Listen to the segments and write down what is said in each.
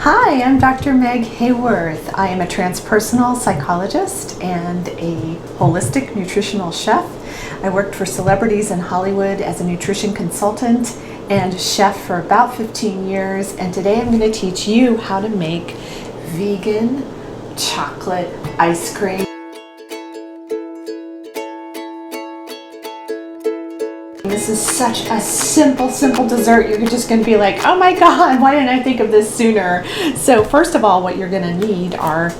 Hi, I'm Dr. Meg Haworth. I am a transpersonal psychologist and a holistic nutritional chef. I worked for celebrities in Hollywood as a nutrition consultant and chef for about 15 years, and today I'm going to teach you how to make vegan chocolate ice cream. This is such a simple dessert. You're just going to be like, oh my God, why didn't I think of this sooner? So first of all, what you're going to need are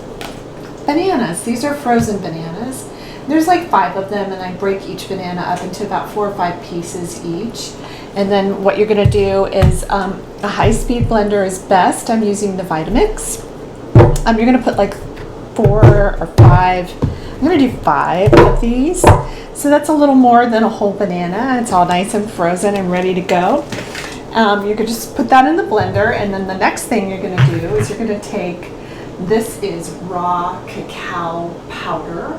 bananas. These are frozen bananas. There's like 5 of them, and I break each banana up into about 4 or 5 pieces each. And then what you're going to do is a high-speed blender is best. I'm using the Vitamix. You're going to put like 4 or 5. I'm going to do 5 of these. So that's a little more than a whole banana. It's all nice and frozen and ready to go. You could just put that in the blender, and then the next thing you're going to do is you're going to take, this is raw cacao powder.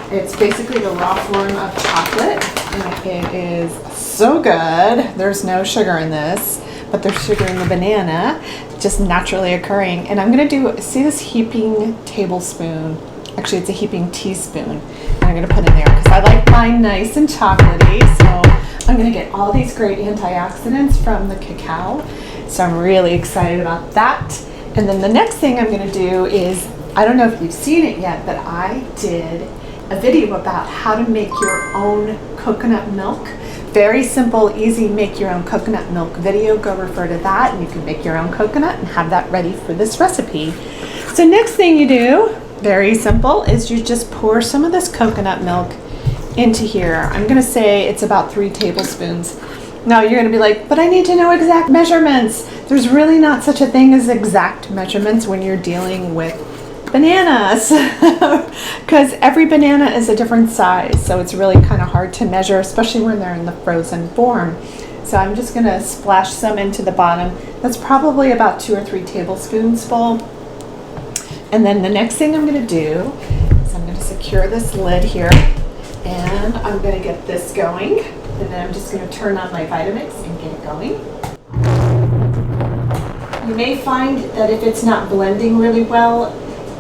It's basically the raw form of chocolate, and it is so good. There's no sugar in this, but there's sugar in the banana, just naturally occurring. And I'm going to do, see this heaping tablespoon? Actually, it's a heaping teaspoon, and I'm going to put in there because I like mine nice and chocolatey. So I'm going to get all these great antioxidants from the cacao. So I'm really excited about that. And then the next thing I'm going to do is, I don't know if you've seen it yet, but I did a video about how to make your own coconut milk. Very simple, easy, make your own coconut milk video. Go refer to that, and you can make your own coconut and have that ready for this recipe. So next thing you do, very simple, is you just pour some of this coconut milk into here. I'm going to say it's about 3 tablespoons. Now you're going to be like, but I need to know exact measurements. There's really not such a thing as exact measurements when you're dealing with bananas because every banana is a different size, so it's really kind of hard to measure, especially when they're in the frozen form. So I'm just going to splash some into the bottom. That's probably about 2 or 3 tablespoons full. And then the next thing I'm going to do is I'm going to secure this lid here, and I'm going to get this going, and then I'm just going to turn on my Vitamix and get it going. You may find that if it's not blending really well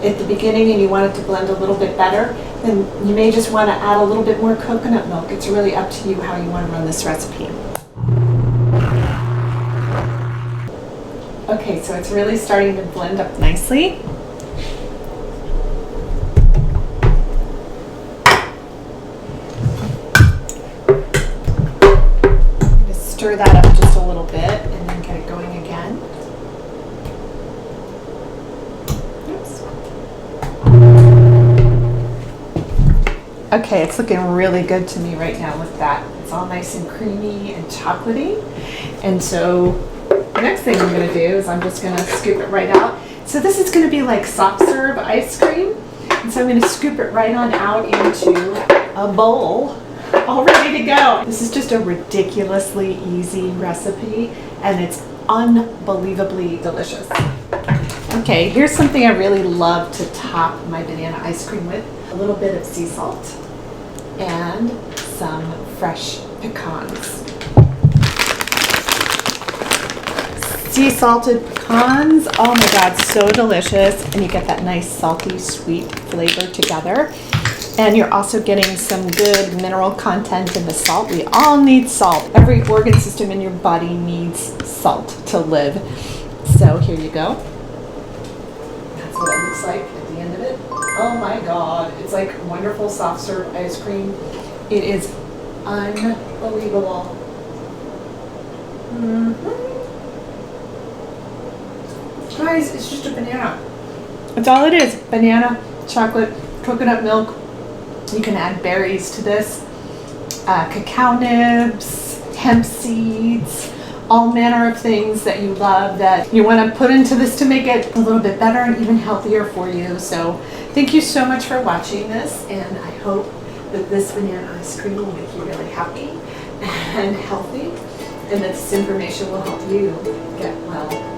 at the beginning and you want it to blend a little bit better, then you may just want to add a little bit more coconut milk. It's really up to you how you want to run this recipe. Okay, so it's really starting to blend up nicely. Stir that up just a little bit and then get it going again. Oops. Okay, it's looking really good to me right now with that. It's all nice and creamy and chocolatey. And so the next thing I'm going to do is I'm just going to scoop it right out. So this is going to be like soft serve ice cream. And so I'm going to scoop it right on out into a bowl, all ready to go. This is just a ridiculously easy recipe, and it's unbelievably delicious. Okay, here's something I really love to top my banana ice cream with. A little bit of sea salt and some fresh pecans. Sea salted pecans, oh my God, so delicious. And you get that nice salty, sweet flavor together. And you're also getting some good mineral content in the salt. We all need salt. Every organ system in your body needs salt to live. So here you go. That's what it looks like at the end of it. Oh my God. It's like wonderful soft serve ice cream. It is unbelievable. Guys, it's just a banana. That's all it is. Banana, chocolate, coconut milk. You can add berries to this, cacao nibs, hemp seeds, all manner of things that you love that you want to put into this to make it a little bit better and even healthier for you. So thank you so much for watching this, and I hope that this banana ice cream will make you really happy and healthy, and that this information will help you get well.